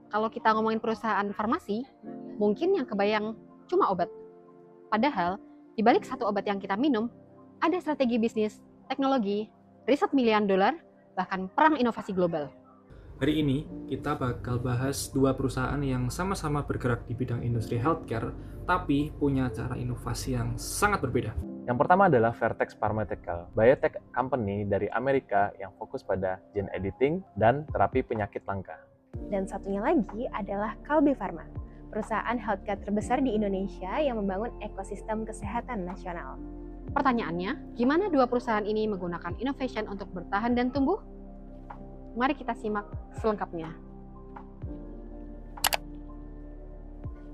Kalau kita ngomongin perusahaan farmasi, mungkin yang kebayang cuma obat. Padahal, di balik satu obat yang kita minum, ada strategi bisnis, teknologi, riset miliaran dolar, bahkan perang inovasi global. Hari ini kita bakal bahas dua perusahaan yang sama-sama bergerak di bidang industri healthcare, tapi punya cara inovasi yang sangat berbeda. Yang pertama adalah Vertex Pharmaceutical, biotech company dari Amerika yang fokus pada gene editing dan terapi penyakit langka. Dan satunya lagi adalah Kalbe Pharma, perusahaan healthcare terbesar di Indonesia yang membangun ekosistem kesehatan nasional. Pertanyaannya, gimana dua perusahaan ini menggunakan innovation untuk bertahan dan tumbuh? Mari kita simak selengkapnya.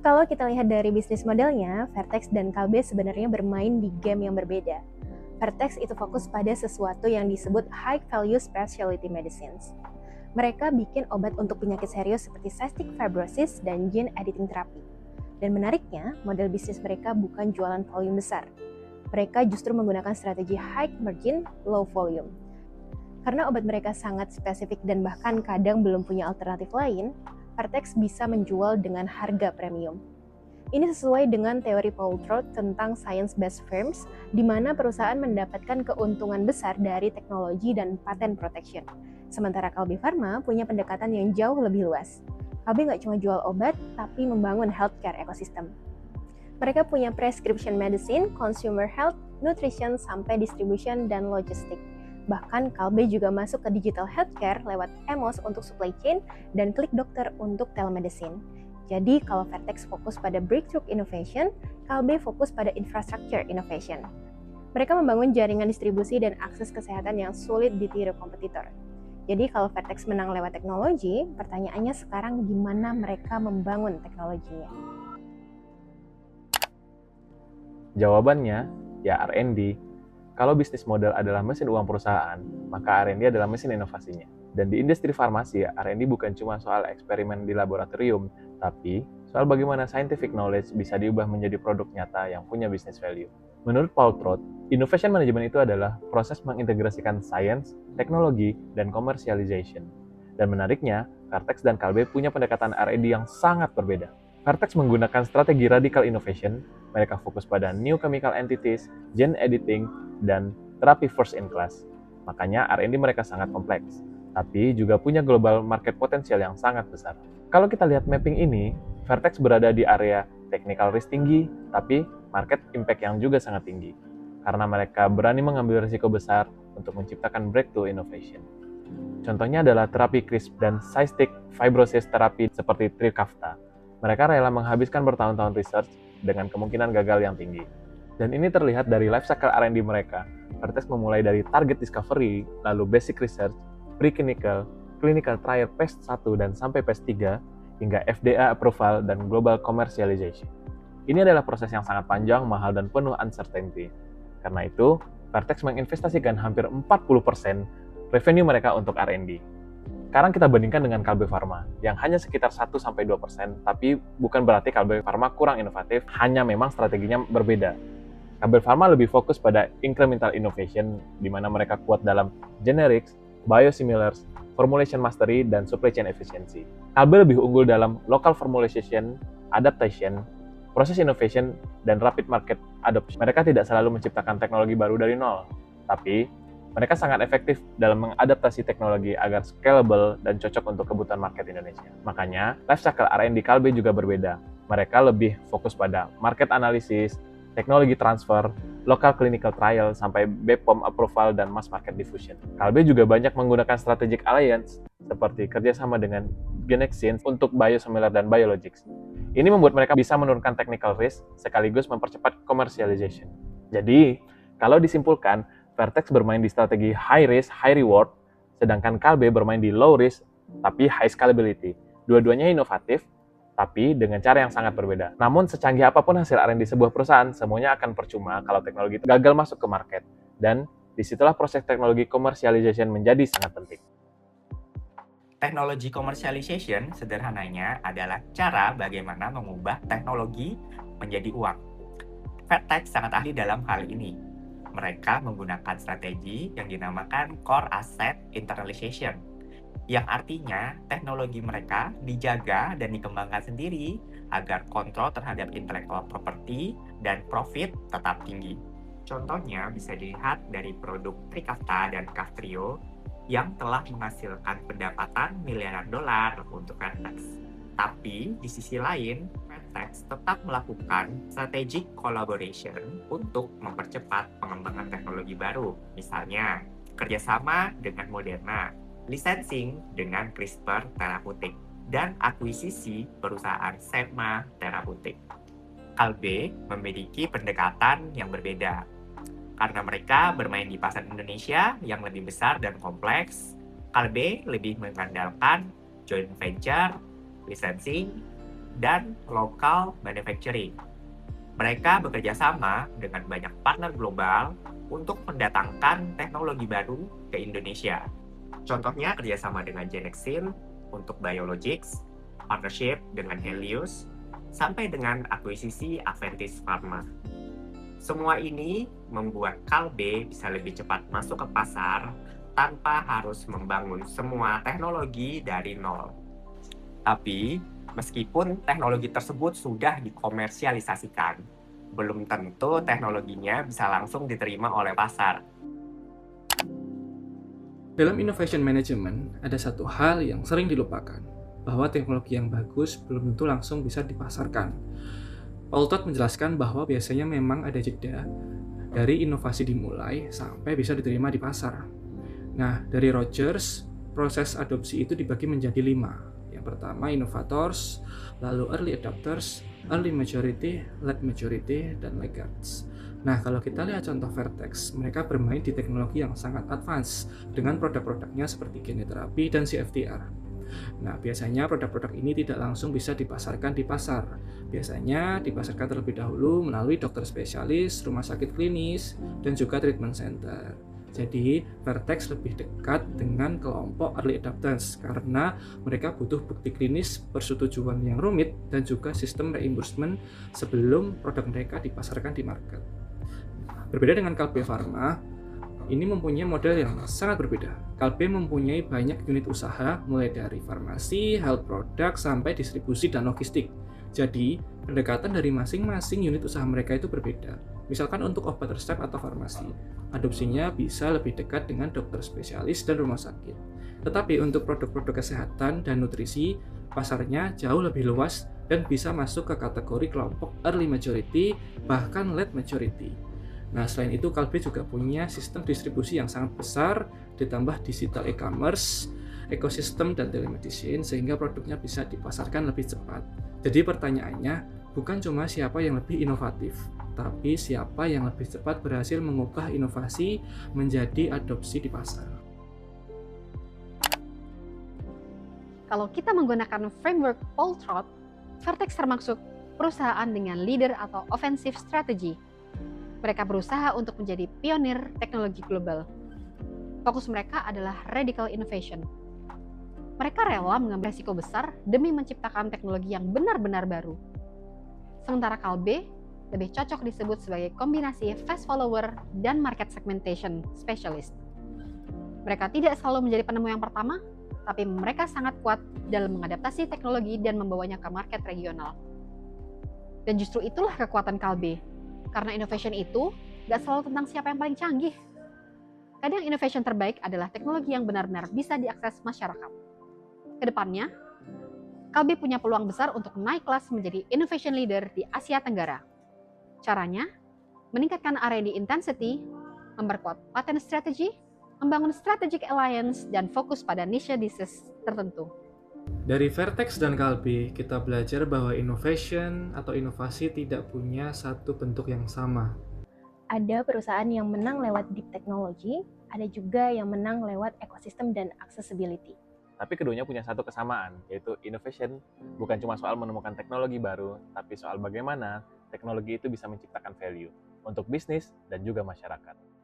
Kalau kita lihat dari bisnis modelnya, Vertex dan Kalbe sebenarnya bermain di game yang berbeda. Vertex itu fokus pada sesuatu yang disebut high value specialty medicines. Mereka bikin obat untuk penyakit serius seperti cystic fibrosis dan gene editing terapi. Dan menariknya, model bisnis mereka bukan jualan volume besar. Mereka justru menggunakan strategi high margin, low volume. Karena obat mereka sangat spesifik dan bahkan kadang belum punya alternatif lain, Vertex bisa menjual dengan harga premium. Ini sesuai dengan teori Paul Trout tentang science-based firms, di mana perusahaan mendapatkan keuntungan besar dari teknologi dan patent protection. Sementara Kalbe Pharma punya pendekatan yang jauh lebih luas. Kalbe nggak cuma jual obat, tapi membangun healthcare ekosistem. Mereka punya prescription medicine, consumer health, nutrition, sampai distribution dan logistik. Bahkan Kalbe juga masuk ke digital healthcare lewat EMOS untuk supply chain dan Klik Dokter untuk telemedicine. Jadi kalau Vertex fokus pada breakthrough innovation, Kalbe fokus pada infrastructure innovation. Mereka membangun jaringan distribusi dan akses kesehatan yang sulit ditiru kompetitor. Jadi kalau Vertex menang lewat teknologi, pertanyaannya sekarang gimana mereka membangun teknologinya? Jawabannya, ya R&D. Kalau bisnis model adalah mesin uang perusahaan, maka R&D adalah mesin inovasinya. Dan di industri farmasi, R&D bukan cuma soal eksperimen di laboratorium, tapi soal bagaimana scientific knowledge bisa diubah menjadi produk nyata yang punya business value. Menurut Paul Trout, innovation management itu adalah proses mengintegrasikan science, teknologi, dan commercialization. Dan menariknya, Vertex dan Kalbe punya pendekatan R&D yang sangat berbeda. Vertex menggunakan strategi radical innovation, mereka fokus pada new chemical entities, gene editing, dan terapi first in class. Makanya R&D mereka sangat kompleks, tapi juga punya global market potensial yang sangat besar. Kalau kita lihat mapping ini, Vertex berada di area technical risk tinggi, tapi market impact yang juga sangat tinggi. Karena mereka berani mengambil risiko besar untuk menciptakan breakthrough innovation. Contohnya adalah terapi CRISP dan cystic fibrosis terapi seperti Trikafta. Mereka rela menghabiskan bertahun-tahun research dengan kemungkinan gagal yang tinggi. Dan ini terlihat dari life cycle R&D mereka. Vertex memulai dari target discovery, lalu basic research, preclinical, clinical trial phase 1 dan sampai phase 3, hingga FDA approval dan global commercialization. Ini adalah proses yang sangat panjang, mahal, dan penuh uncertainty. Karena itu, Vertex menginvestasikan hampir 40% revenue mereka untuk R&D. Sekarang kita bandingkan dengan Kalbe Pharma, yang hanya sekitar 1-2%, tapi bukan berarti Kalbe Pharma kurang inovatif, hanya memang strateginya berbeda. Kalbe Pharma lebih fokus pada incremental innovation, di mana mereka kuat dalam generics, biosimilars, formulation mastery, dan supply chain efficiency. Kalbe lebih unggul dalam local formulation, adaptation, proses innovation, dan rapid market adoption. Mereka tidak selalu menciptakan teknologi baru dari nol, tapi mereka sangat efektif dalam mengadaptasi teknologi agar scalable dan cocok untuk kebutuhan market Indonesia. Makanya, life cycle R&D Kalbe juga berbeda. Mereka lebih fokus pada market analysis, teknologi transfer, local clinical trial, sampai BPOM approval dan mass market diffusion. Kalbe juga banyak menggunakan strategic alliance, seperti kerjasama dengan Genexine untuk biosimilar dan biologics. Ini membuat mereka bisa menurunkan technical risk, sekaligus mempercepat commercialization. Jadi, kalau disimpulkan, Vertex bermain di strategi high risk, high reward, sedangkan Kalbe bermain di low risk, tapi high scalability. Dua-duanya inovatif, tapi dengan cara yang sangat berbeda. Namun secanggih apapun hasil R&D sebuah perusahaan, semuanya akan percuma kalau teknologi itu gagal masuk ke market. Dan disitulah proses teknologi commercialization menjadi sangat penting. Teknologi commercialization sederhananya adalah cara bagaimana mengubah teknologi menjadi uang. Vertex sangat ahli dalam hal ini. Mereka menggunakan strategi yang dinamakan core asset internalization. yang artinya teknologi mereka dijaga dan dikembangkan sendiri agar kontrol terhadap intellectual property dan profit tetap tinggi. Contohnya bisa dilihat dari produk Trikafta dan Kaftrio yang telah menghasilkan pendapatan miliaran dolar untuk Vertex. Tapi di sisi lain, Vertex tetap melakukan strategic collaboration untuk mempercepat pengembangan teknologi baru. Misalnya, kerjasama dengan Moderna, licensing dengan CRISPR Therapeutics, dan akuisisi perusahaan Semma Therapeutics. Kalbe memiliki pendekatan yang berbeda. Karena mereka bermain di pasar Indonesia yang lebih besar dan kompleks, Kalbe lebih mengandalkan joint venture, licensing, dan local manufacturing. Mereka bekerja sama dengan banyak partner global untuk mendatangkan teknologi baru ke Indonesia. Contohnya kerjasama dengan Genexin untuk biologics, partnership dengan Helios, sampai dengan akuisisi Aventis Pharma. Semua ini membuat Kalbe bisa lebih cepat masuk ke pasar tanpa harus membangun semua teknologi dari nol. Tapi, meskipun teknologi tersebut sudah dikomersialisasikan, belum tentu teknologinya bisa langsung diterima oleh pasar. Dalam innovation management, ada satu hal yang sering dilupakan, bahwa teknologi yang bagus belum tentu langsung bisa dipasarkan. Paul Todd menjelaskan bahwa biasanya memang ada jeda dari inovasi dimulai sampai bisa diterima di pasar. Nah, dari Rogers, proses adopsi itu dibagi menjadi 5. Yang pertama, innovators, lalu early adopters, early majority, late majority, dan laggards. Nah, kalau kita lihat contoh Vertex, mereka bermain di teknologi yang sangat advance dengan produk-produknya seperti gene terapi dan CFTR. Nah, biasanya produk-produk ini tidak langsung bisa dipasarkan di pasar. Biasanya dipasarkan terlebih dahulu melalui dokter spesialis, rumah sakit klinis, dan juga treatment center. Jadi, Vertex lebih dekat dengan kelompok early adopters karena mereka butuh bukti klinis, persetujuan yang rumit, dan juga sistem reimbursement sebelum produk mereka dipasarkan di market. Berbeda dengan Kalbe Pharma, ini mempunyai model yang sangat berbeda. Kalbe mempunyai banyak unit usaha, mulai dari farmasi, health product, sampai distribusi dan logistik. Jadi, pendekatan dari masing-masing unit usaha mereka itu berbeda. Misalkan untuk obat resep atau farmasi, adopsinya bisa lebih dekat dengan dokter spesialis dan rumah sakit. Tetapi untuk produk-produk kesehatan dan nutrisi, pasarnya jauh lebih luas dan bisa masuk ke kategori kelompok early majority, bahkan late majority. Nah, selain itu, Kalbe juga punya sistem distribusi yang sangat besar, ditambah digital e-commerce, ekosistem, dan telemedicine, sehingga produknya bisa dipasarkan lebih cepat. Jadi pertanyaannya, bukan cuma siapa yang lebih inovatif, tapi siapa yang lebih cepat berhasil mengubah inovasi menjadi adopsi di pasar. Kalau kita menggunakan framework Paul Todd, Vertex termasuk perusahaan dengan leader atau offensive strategy. Mereka berusaha untuk menjadi pionir teknologi global. Fokus mereka adalah radical innovation. Mereka rela mengambil risiko besar demi menciptakan teknologi yang benar-benar baru. Sementara Kalbe lebih cocok disebut sebagai kombinasi fast follower dan market segmentation specialist. Mereka tidak selalu menjadi penemu yang pertama, tapi mereka sangat kuat dalam mengadaptasi teknologi dan membawanya ke market regional. Dan justru itulah kekuatan Kalbe. Karena innovation itu gak selalu tentang siapa yang paling canggih. Kadang innovation terbaik adalah teknologi yang benar-benar bisa diakses masyarakat. Kedepannya, Kalbe punya peluang besar untuk naik kelas menjadi innovation leader di Asia Tenggara. Caranya, meningkatkan R&D intensity, memperkuat patent strategy, membangun strategic alliance, dan fokus pada niche disease tertentu. Dari Vertex dan Kalbe, kita belajar bahwa innovation atau inovasi tidak punya satu bentuk yang sama. Ada perusahaan yang menang lewat deep technology, ada juga yang menang lewat ekosistem dan accessibility. Tapi keduanya punya satu kesamaan, yaitu innovation bukan cuma soal menemukan teknologi baru, tapi soal bagaimana teknologi itu bisa menciptakan value untuk bisnis dan juga masyarakat.